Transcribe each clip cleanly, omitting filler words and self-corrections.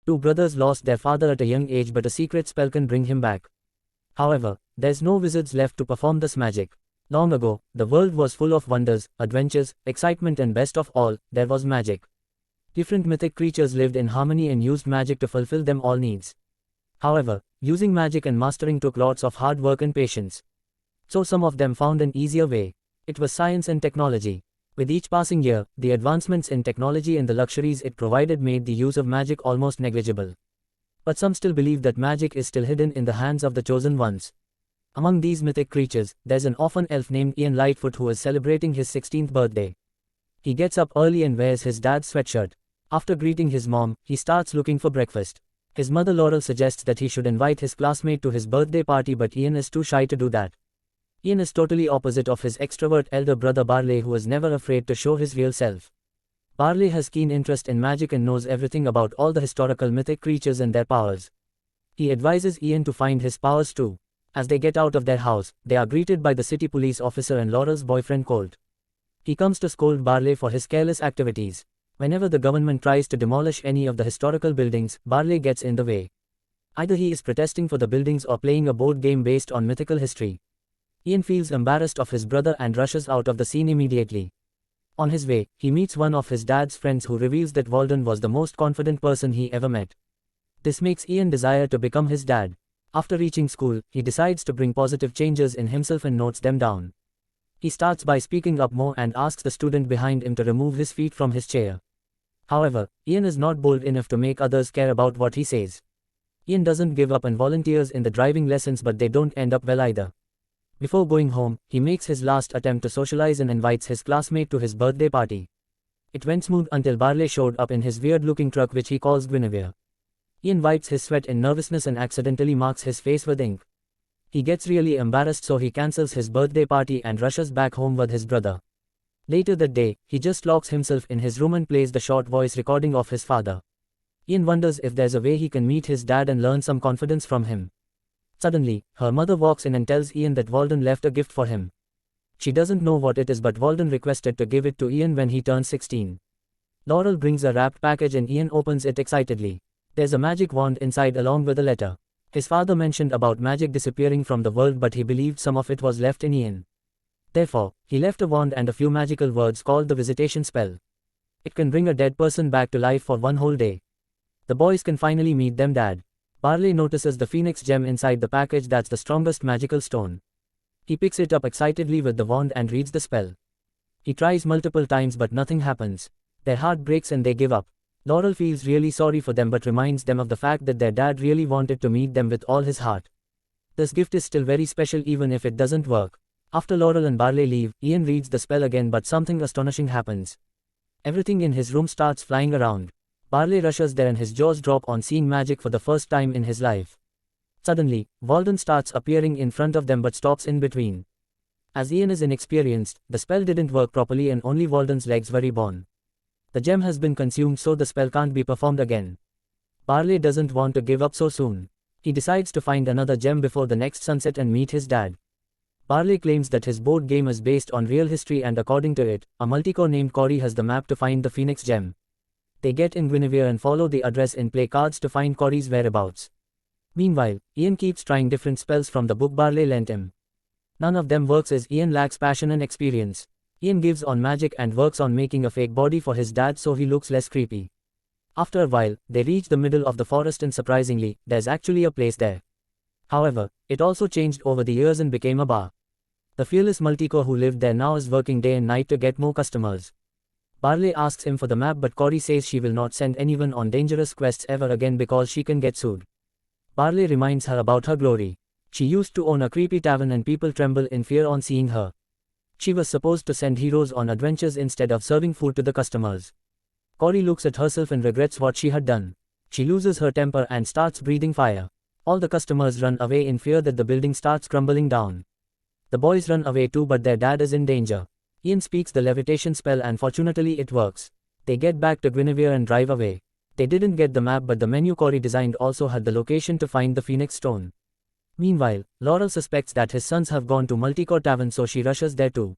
Two brothers lost their father at a young age, but a secret spell can bring him back. However, there's no wizards left to perform this magic. Long ago, the world was full of wonders, adventures, excitement, and best of all, there was magic. Different mythic creatures lived in harmony and used magic to fulfill them all needs. However, using magic and mastering took lots of hard work and patience. So some of them found an easier way. It was science and technology. With each passing year, the advancements in technology and the luxuries it provided made the use of magic almost negligible. But some still believe that magic is still hidden in the hands of the chosen ones. Among these mythic creatures, there's an orphan elf named Ian Lightfoot who is celebrating his 16th birthday. He gets up early and wears his dad's sweatshirt. After greeting his mom, he starts looking for breakfast. His mother Laurel suggests that he should invite his classmate to his birthday party, but Ian is too shy to do that. Ian is totally opposite of his extrovert elder brother Barley, who is never afraid to show his real self. Barley has keen interest in magic and knows everything about all the historical mythic creatures and their powers. He advises Ian to find his powers too. As they get out of their house, they are greeted by the city police officer and Laurel's boyfriend Colt. He comes to scold Barley for his careless activities. Whenever the government tries to demolish any of the historical buildings, Barley gets in the way. Either he is protesting for the buildings or playing a board game based on mythical history. Ian feels embarrassed of his brother and rushes out of the scene immediately. On his way, he meets one of his dad's friends who reveals that Walden was the most confident person he ever met. This makes Ian desire to become his dad. After reaching school, he decides to bring positive changes in himself and notes them down. He starts by speaking up more and asks the student behind him to remove his feet from his chair. However, Ian is not bold enough to make others care about what he says. Ian doesn't give up and volunteers in the driving lessons, but they don't end up well either. Before going home, he makes his last attempt to socialize and invites his classmate to his birthday party. It went smooth until Barley showed up in his weird-looking truck which he calls Guinevere. Ian wipes his sweat in nervousness and accidentally marks his face with ink. He gets really embarrassed, so he cancels his birthday party and rushes back home with his brother. Later that day, he just locks himself in his room and plays the short voice recording of his father. Ian wonders if there's a way he can meet his dad and learn some confidence from him. Suddenly, her mother walks in and tells Ian that Walden left a gift for him. She doesn't know what it is, but Walden requested to give it to Ian when he turns 16. Laurel brings a wrapped package and Ian opens it excitedly. There's a magic wand inside along with a letter. His father mentioned about magic disappearing from the world, but he believed some of it was left in Ian. Therefore, he left a wand and a few magical words called the visitation spell. It can bring a dead person back to life for one whole day. The boys can finally meet them dad. Barley notices the phoenix gem inside the package. That's the strongest magical stone. He picks it up excitedly with the wand and reads the spell. He tries multiple times but nothing happens. Their heart breaks and they give up. Laurel feels really sorry for them but reminds them of the fact that their dad really wanted to meet them with all his heart. This gift is still very special even if it doesn't work. After Laurel and Barley leave, Ian reads the spell again, but something astonishing happens. Everything in his room starts flying around. Barley rushes there and his jaws drop on seeing magic for the first time in his life. Suddenly, Walden starts appearing in front of them but stops in between. As Ian is inexperienced, the spell didn't work properly and only Walden's legs were reborn. The gem has been consumed, so the spell can't be performed again. Barley doesn't want to give up so soon. He decides to find another gem before the next sunset and meet his dad. Barley claims that his board game is based on real history, and according to it, a multicore named Kori has the map to find the phoenix gem. They get in Guinevere and follow the address in play cards to find Kori's whereabouts. Meanwhile, Ian keeps trying different spells from the book Barley lent him. None of them works as Ian lacks passion and experience. Ian gives on magic and works on making a fake body for his dad so he looks less creepy. After a while, they reach the middle of the forest and surprisingly, there's actually a place there. However, it also changed over the years and became a bar. The fearless multicore who lived there now is working day and night to get more customers. Barley asks him for the map, but Kori says she will not send anyone on dangerous quests ever again because she can get sued. Barley reminds her about her glory. She used to own a creepy tavern and people tremble in fear on seeing her. She was supposed to send heroes on adventures instead of serving food to the customers. Kori looks at herself and regrets what she had done. She loses her temper and starts breathing fire. All the customers run away in fear that the building starts crumbling down. The boys run away too, but their dad is in danger. Ian speaks the levitation spell and fortunately it works. They get back to Guinevere and drive away. They didn't get the map, but the menu Kori designed also had the location to find the phoenix stone. Meanwhile, Laurel suspects that his sons have gone to Multicore Tavern, so she rushes there too.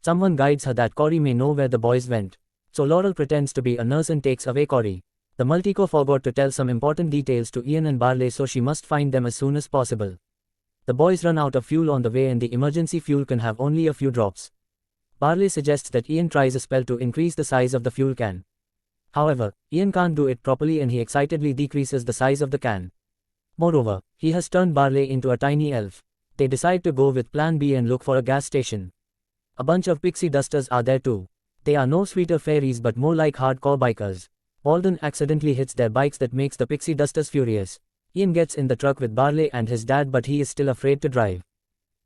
Someone guides her that Kori may know where the boys went. So Laurel pretends to be a nurse and takes away Kori. The Multico forgot to tell some important details to Ian and Barley, so she must find them as soon as possible. The boys run out of fuel on the way and the emergency fuel can have only a few drops. Barley suggests that Ian tries a spell to increase the size of the fuel can. However, Ian can't do it properly and he excitedly decreases the size of the can. Moreover, he has turned Barley into a tiny elf. They decide to go with plan B and look for a gas station. A bunch of pixie dusters are there too. They are no sweeter fairies but more like hardcore bikers. Walden accidentally hits their bikes, that makes the pixie dusters furious. Ian gets in the truck with Barley and his dad, but he is still afraid to drive.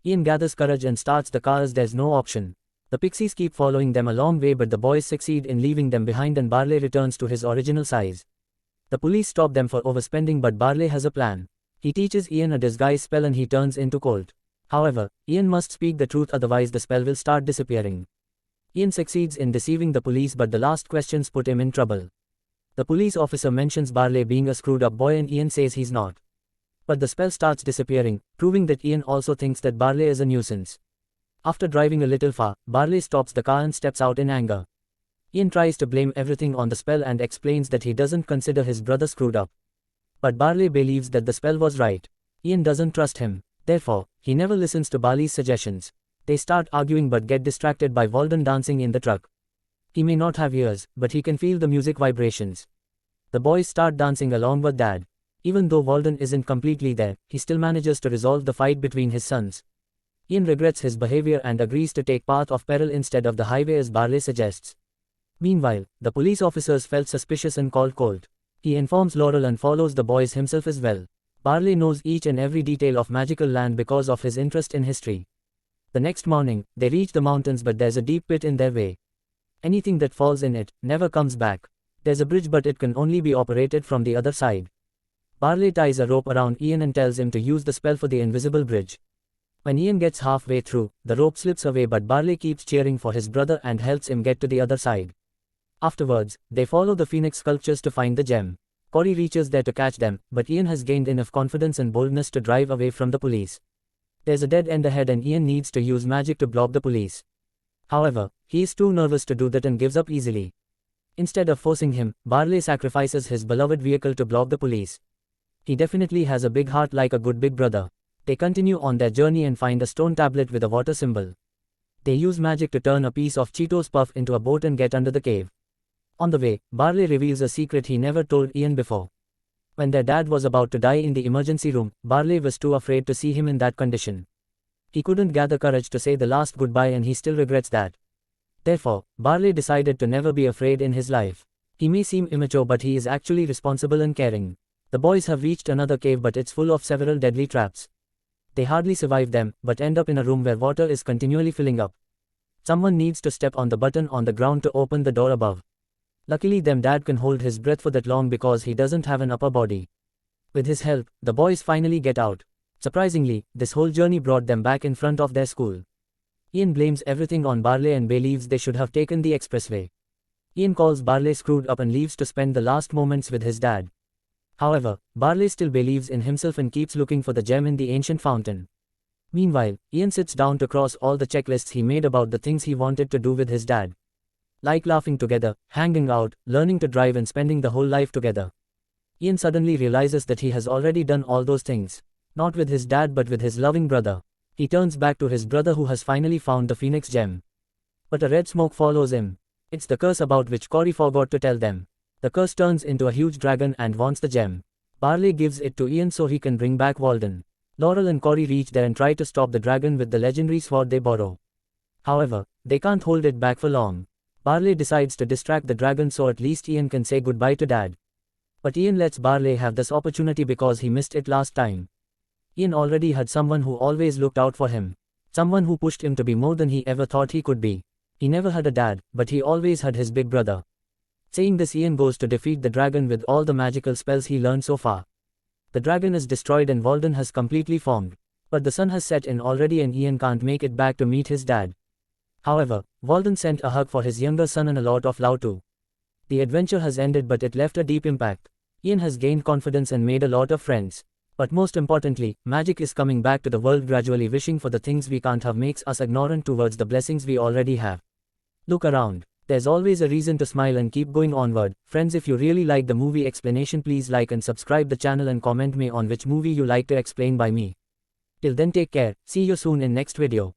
Ian gathers courage and starts the car as there's no option. The pixies keep following them a long way, but the boys succeed in leaving them behind and Barley returns to his original size. The police stop them for overspending, but Barley has a plan. He teaches Ian a disguise spell and he turns into Colt. However, Ian must speak the truth, otherwise the spell will start disappearing. Ian succeeds in deceiving the police, but the last questions put him in trouble. The police officer mentions Barley being a screwed up boy and Ian says he's not. But the spell starts disappearing, proving that Ian also thinks that Barley is a nuisance. After driving a little far, Barley stops the car and steps out in anger. Ian tries to blame everything on the spell and explains that he doesn't consider his brother screwed up. But Barley believes that the spell was right. Ian doesn't trust him. Therefore, he never listens to Barley's suggestions. They start arguing but get distracted by Walden dancing in the truck. He may not have ears, but he can feel the music vibrations. The boys start dancing along with Dad. Even though Walden isn't completely there, he still manages to resolve the fight between his sons. Ian regrets his behavior and agrees to take path of peril instead of the highway as Barley suggests. Meanwhile, the police officers felt suspicious and called Colt. He informs Laurel and follows the boys himself as well. Barley knows each and every detail of magical land because of his interest in history. The next morning, they reach the mountains, but there's a deep pit in their way. Anything that falls in it never comes back. There's a bridge, but it can only be operated from the other side. Barley ties a rope around Ian and tells him to use the spell for the invisible bridge. When Ian gets halfway through, the rope slips away, but Barley keeps cheering for his brother and helps him get to the other side. Afterwards, they follow the phoenix sculptures to find the gem. Kori reaches there to catch them, but Ian has gained enough confidence and boldness to drive away from the police. There's a dead end ahead and Ian needs to use magic to block the police. However, he is too nervous to do that and gives up easily. Instead of forcing him, Barley sacrifices his beloved vehicle to block the police. He definitely has a big heart, like a good big brother. They continue on their journey and find a stone tablet with a water symbol. They use magic to turn a piece of Cheetos puff into a boat and get under the cave. On the way, Barley reveals a secret he never told Ian before. When their dad was about to die in the emergency room, Barley was too afraid to see him in that condition. He couldn't gather courage to say the last goodbye and he still regrets that. Therefore, Barley decided to never be afraid in his life. He may seem immature, but he is actually responsible and caring. The boys have reached another cave, but it's full of several deadly traps. They hardly survive them, but end up in a room where water is continually filling up. Someone needs to step on the button on the ground to open the door above. Luckily, them dad can hold his breath for that long because he doesn't have an upper body. With his help, the boys finally get out. Surprisingly, this whole journey brought them back in front of their school. Ian blames everything on Barley and believes they should have taken the expressway. Ian calls Barley screwed up and leaves to spend the last moments with his dad. However, Barley still believes in himself and keeps looking for the gem in the ancient fountain. Meanwhile, Ian sits down to cross all the checklists he made about the things he wanted to do with his dad. Like laughing together, hanging out, learning to drive and spending the whole life together. Ian suddenly realizes that he has already done all those things. Not with his dad but with his loving brother. He turns back to his brother who has finally found the phoenix gem. But a red smoke follows him. It's the curse about which Kori forgot to tell them. The curse turns into a huge dragon and wants the gem. Barley gives it to Ian so he can bring back Walden. Laurel and Kori reach there and try to stop the dragon with the legendary sword they borrow. However, they can't hold it back for long. Barley decides to distract the dragon so at least Ian can say goodbye to Dad. But Ian lets Barley have this opportunity because he missed it last time. Ian already had someone who always looked out for him. Someone who pushed him to be more than he ever thought he could be. He never had a dad, but he always had his big brother. Saying this, Ian goes to defeat the dragon with all the magical spells he learned so far. The dragon is destroyed and Walden has completely formed. But the sun has set in already and Ian can't make it back to meet his dad. However, Walden sent a hug for his younger son and a lot of love too. The adventure has ended, but it left a deep impact. Ian has gained confidence and made a lot of friends. But most importantly, magic is coming back to the world gradually. Wishing for the things we can't have makes us ignorant towards the blessings we already have. Look around. There's always a reason to smile and keep going onward. Friends, if you really like the movie explanation, please like and subscribe the channel and comment me on which movie you like to explain by me. Till then, take care. See you soon in next video.